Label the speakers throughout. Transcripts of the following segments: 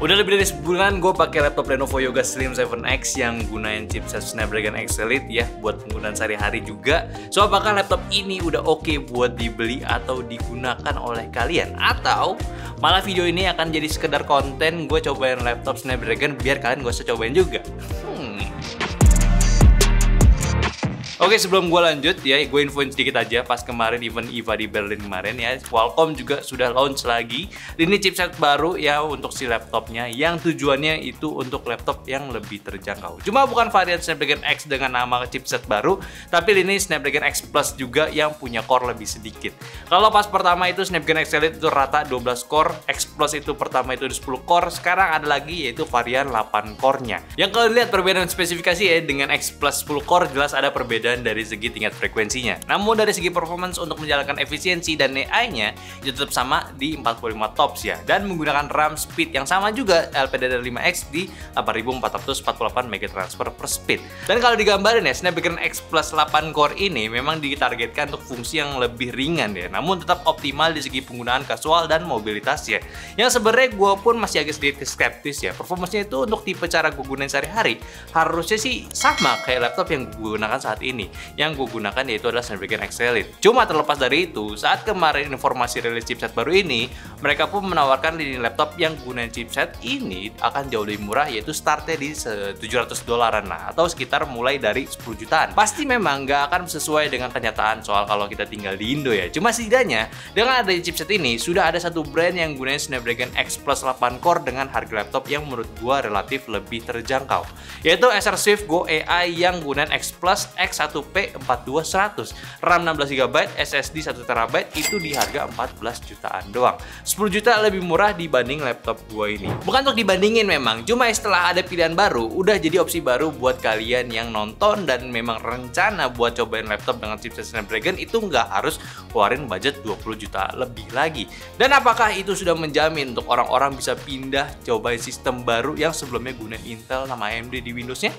Speaker 1: Udah lebih dari sebulan gue pakai laptop Lenovo Yoga Slim 7X yang gunain chipset Snapdragon X Elite ya buat penggunaan sehari-hari juga. So apakah laptop ini udah oke buat dibeli atau digunakan oleh kalian? Atau malah video ini akan jadi sekedar konten gue cobain laptop Snapdragon biar kalian gak usah cobain juga? Oke, sebelum gue lanjut ya, gue infoin sedikit aja. Pas kemarin event IFA di Berlin kemarin ya, Qualcomm juga sudah launch lagi. Ini chipset baru ya untuk si laptopnya, yang tujuannya itu untuk laptop yang lebih terjangkau. Cuma bukan varian Snapdragon X dengan nama chipset baru, tapi ini Snapdragon X Plus juga yang punya core lebih sedikit. Kalau pas pertama itu Snapdragon X Elite itu rata 12 core, X Plus itu pertama itu 10 core, sekarang ada lagi yaitu varian 8 core-nya. Yang kalau dilihat perbedaan spesifikasi ya, dengan X Plus 10 core jelas ada perbedaan dari segi tingkat frekuensinya. Namun dari segi performance untuk menjalankan efisiensi dan AI-nya itu tetap sama di 45 tops ya, dan menggunakan RAM speed yang sama juga LPDDR5X di 8448 MB transfer per speed. Dan kalau digambarin ya, Snapdragon X Plus 8 core ini memang ditargetkan untuk fungsi yang lebih ringan ya, namun tetap optimal di segi penggunaan kasual dan mobilitas ya. Yang sebenarnya gue pun masih agak sedikit skeptis ya, performance-nya itu untuk tipe cara gue gunain sehari-hari harusnya sih sama kayak laptop yang gue gunakan saat ini. Yang gue gunakan yaitu adalah Snapdragon X Elite. Cuma terlepas dari itu, saat kemarin informasi rilis chipset baru ini, mereka pun menawarkan lini laptop yang gunain chipset ini akan jauh lebih murah, yaitu startnya di $700 lah, atau sekitar mulai dari 10 jutaan. Pasti memang nggak akan sesuai dengan kenyataan soal kalau kita tinggal di Indo ya. Cuma setidaknya dengan adanya chipset ini sudah ada satu brand yang gunain Snapdragon X Plus 8 core dengan harga laptop yang menurut gua relatif lebih terjangkau, yaitu Acer Swift Go AI yang gunain X Plus X1P 4200, RAM 16GB, SSD 1TB itu di harga 14 jutaan doang. 10 juta lebih murah dibanding laptop gua ini. Bukan untuk dibandingin memang, cuma setelah ada pilihan baru, udah jadi opsi baru buat kalian yang nonton dan memang rencana buat cobain laptop dengan chipset Snapdragon itu nggak harus keluarin budget 20 juta lebih lagi. Dan apakah itu sudah menjamin untuk orang-orang bisa pindah cobain sistem baru yang sebelumnya gunain Intel sama AMD di Windowsnya?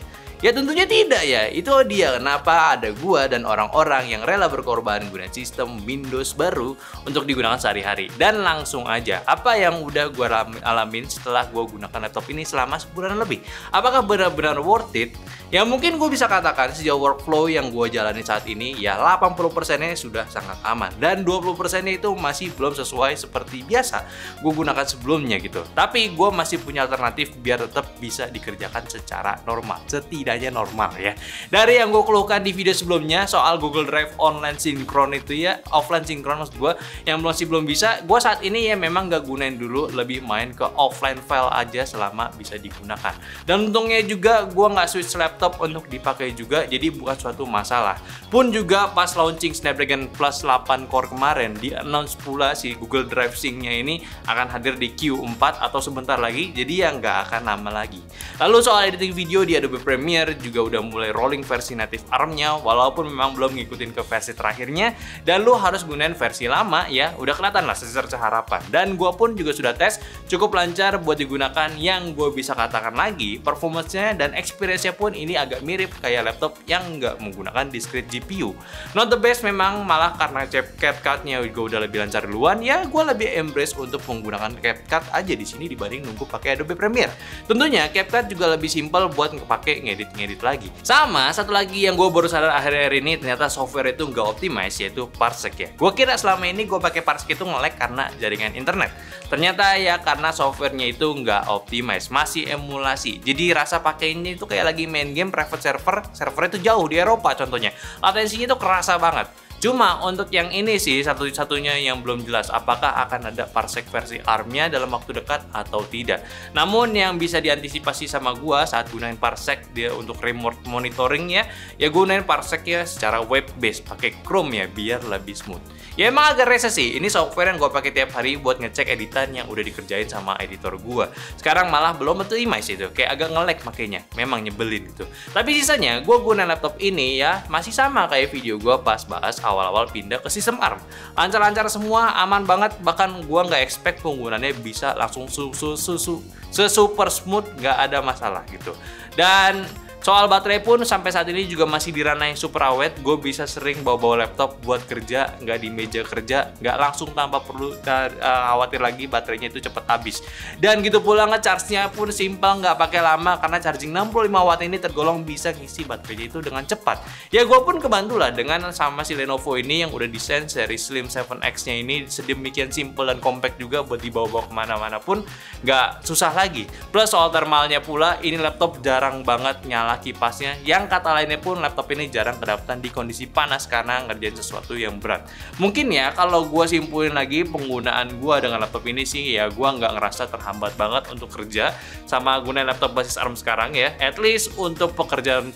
Speaker 1: Ya tentunya tidak ya. Itu dia kenapa ada gua dan orang-orang yang rela berkorban gunain sistem Windows baru untuk digunakan sehari-hari. Dan langsung aja, apa yang udah gua alamin setelah gua gunakan laptop ini selama sebulan lebih? Apakah benar-benar worth it? Ya mungkin gue bisa katakan sejauh workflow yang gue jalani saat ini ya 80%-nya sudah sangat aman, dan 20%-nya itu masih belum sesuai seperti biasa gue gunakan sebelumnya gitu. Tapi gue masih punya alternatif biar tetap bisa dikerjakan secara normal, setidaknya normal ya. Dari yang gue keluhkan di video sebelumnya soal Google Drive online sinkron itu ya, offline sinkron maksud gue, yang masih belum bisa, gue saat ini ya memang gak gunain dulu, lebih main ke offline file aja selama bisa digunakan. Dan untungnya juga gue nggak switch laptop untuk dipakai juga, jadi bukan suatu masalah. Pun juga pas launching Snapdragon Plus 8 core kemarin, di announce pula si Google Drive Sync-nya ini akan hadir di Q4 atau sebentar lagi, jadi ya nggak akan lama lagi. Lalu soal editing video di Adobe Premiere juga udah mulai rolling versi native ARM-nya, walaupun memang belum ngikutin ke versi terakhirnya, dan lu harus gunain versi lama ya, udah kelihatan lah secerca harapan. Dan gua pun juga sudah tes, cukup lancar buat digunakan. Yang gue bisa katakan lagi, performance-nya dan experience-nya pun ini agak mirip kayak laptop yang nggak menggunakan discrete GPU. Not the best memang, malah karena CapCut-nya juga udah lebih lancar duluan, ya gue lebih embrace untuk menggunakan CapCut aja di sini dibanding nunggu pakai Adobe Premiere. Tentunya CapCut juga lebih simpel buat kepake ngedit lagi. Sama satu lagi yang gue baru sadar akhir-akhir ini, ternyata software itu nggak optimize, yaitu Parsec ya. Gue kira selama ini gue pakai Parsec itu nge-lag karena jaringan internet. Ternyata ya karena softwarenya itu nggak optimize, masih emulasi. Jadi rasa pakainya itu kayak lagi main game private servernya itu jauh di Eropa contohnya. Latensinya itu kerasa banget. Cuma untuk yang ini sih satu-satunya yang belum jelas apakah akan ada Parsec versi ARM-nya dalam waktu dekat atau tidak. Namun yang bisa diantisipasi sama gua saat gunain Parsec dia untuk remote monitoring ya gunain Parsec ya secara web based pakai Chrome ya biar lebih smooth. Ya emang agak rese sih, ini software yang gua pakai tiap hari buat ngecek editan yang udah dikerjain sama editor gua. Sekarang malah belum optimize itu, kayak agak nge-lag makanya, memang nyebelin gitu. Tapi sisanya gua gunain laptop ini ya masih sama kayak video gua pas bahas awal-awal pindah ke sistem ARM. Lancar-lancar semua, aman banget, bahkan gua nggak expect penggunaannya bisa langsung super smooth, nggak ada masalah gitu. Dan Soal baterai pun sampai saat ini juga masih di ranah yang super awet. Gue bisa sering bawa-bawa laptop buat kerja, nggak di meja kerja, nggak langsung tanpa perlu khawatir lagi baterainya itu cepat habis. Dan gitu pula nge-charge-nya pun simpel, nggak pakai lama karena charging 65 watt ini tergolong bisa ngisi baterainya itu dengan cepat. Ya gue pun kebantu lah dengan sama si Lenovo ini yang udah desain seri Slim 7X-nya ini sedemikian simple dan compact juga buat dibawa-bawa kemana-mana pun nggak susah lagi. Plus soal thermalnya pula, ini laptop jarang banget nyala kipasnya, yang kata lainnya pun laptop ini jarang kedapatan di kondisi panas karena ngerjain sesuatu yang berat. Mungkin ya kalau gue simpulin lagi penggunaan gue dengan laptop ini sih, ya gue nggak ngerasa terhambat banget untuk kerja sama gunain laptop basis ARM sekarang ya. At least untuk pekerjaan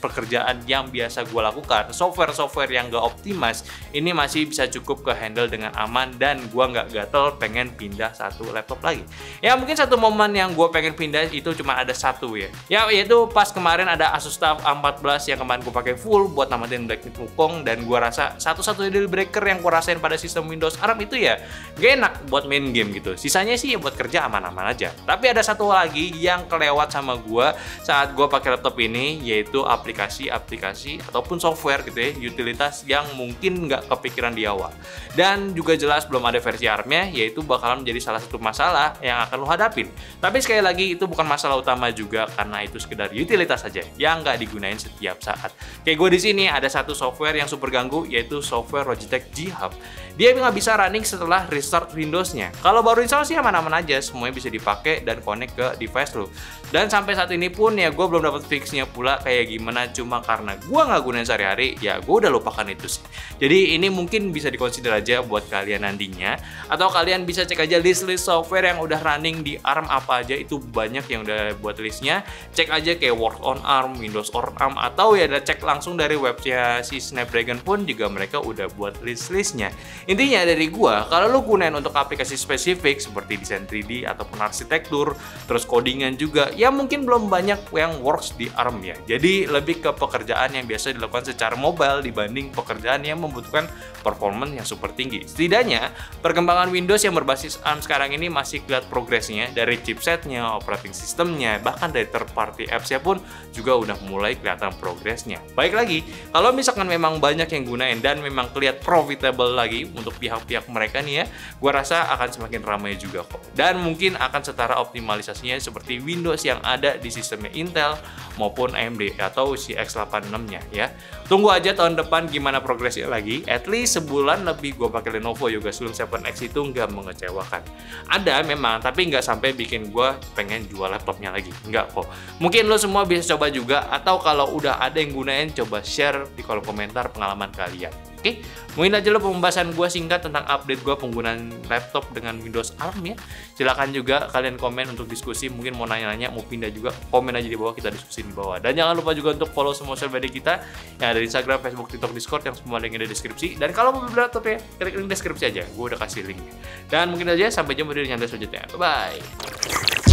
Speaker 1: yang biasa gue lakukan, software yang gak optimize ini masih bisa cukup ke handle dengan aman, dan gue nggak gatel pengen pindah satu laptop lagi. Ya mungkin satu momen yang gue pengen pindah itu cuma ada satu ya, yaitu pas kemarin ada Asus TUF A14 yang kemarin gue pakai full buat namatin Black Myth Wukong, dan gue rasa satu-satunya deal breaker yang gue rasain pada sistem Windows ARM itu ya gak enak buat main game gitu. Sisanya sih ya buat kerja aman-aman aja. Tapi ada satu lagi yang kelewat sama gue saat gue pakai laptop ini, yaitu aplikasi ataupun software gitu ya, utilitas yang mungkin nggak kepikiran di awal. Dan juga jelas belum ada versi ARM-nya, yaitu bakalan menjadi salah satu masalah yang akan lo hadapin. Tapi sekali lagi itu bukan masalah utama juga, karena itu sekedar utilitas saja yang nggak digunain setiap saat. Kayak gue di sini ada satu software yang super ganggu, yaitu software Logitech G Hub. Dia nggak bisa running setelah restart Windows-nya. Kalau baru install sih aman-aman aja, semuanya bisa dipakai dan connect ke device lo. Dan sampai saat ini pun ya gue belum dapat fixnya pula kayak gimana, cuma karena gue nggak gunain sehari-hari, ya gue udah lupakan itu sih. Jadi ini mungkin bisa dikonsider aja buat kalian nantinya, atau kalian bisa cek aja list-list software yang udah running di ARM apa aja, itu banyak yang udah buat listnya. Cek aja kayak Work on ARM, Windows on ARM, atau ya udah cek langsung dari webnya si Snapdragon pun juga mereka udah buat list-listnya. Intinya dari gua, kalau lu gunain untuk aplikasi spesifik seperti desain 3D ataupun arsitektur, terus codingan juga, ya mungkin belum banyak yang works di ARM ya. Jadi lebih ke pekerjaan yang biasa dilakukan secara mobile dibanding pekerjaan yang membutuhkan performance yang super tinggi. Setidaknya, perkembangan Windows yang berbasis ARM sekarang ini masih kelihatan progresnya dari chipsetnya, operating systemnya, bahkan dari third party apps-nya pun juga udah mulai kelihatan progresnya. Baik lagi, kalau misalkan memang banyak yang gunain dan memang kelihatan profitable lagi untuk pihak-pihak mereka nih ya, gua rasa akan semakin ramai juga kok. Dan mungkin akan setara optimalisasinya seperti Windows yang ada di sistemnya Intel maupun AMD atau si X86-nya ya. Tunggu aja tahun depan gimana progresnya lagi. At least sebulan lebih gue pakai Lenovo Yoga Slim 7X itu nggak mengecewakan. Ada memang, tapi nggak sampai bikin gue pengen jual laptopnya lagi. Nggak kok. Mungkin lo semua bisa coba juga, atau kalau udah ada yang gunain, coba share di kolom komentar pengalaman kalian. Oke, mungkin aja lo pembahasan gue singkat tentang update gue penggunaan laptop dengan Windows ARM ya. Silahkan juga kalian komen untuk diskusi, mungkin mau nanya-nanya, mau pindah juga, komen aja di bawah, kita diskusi di bawah. Dan jangan lupa juga untuk follow semua sosial media kita yang ada di Instagram, Facebook, TikTok, Discord, yang semua linknya di deskripsi. Dan kalau mau beli laptop ya, klik link deskripsi aja, gue udah kasih linknya. Dan mungkin aja sampai jumpa di channel selanjutnya. Bye-bye.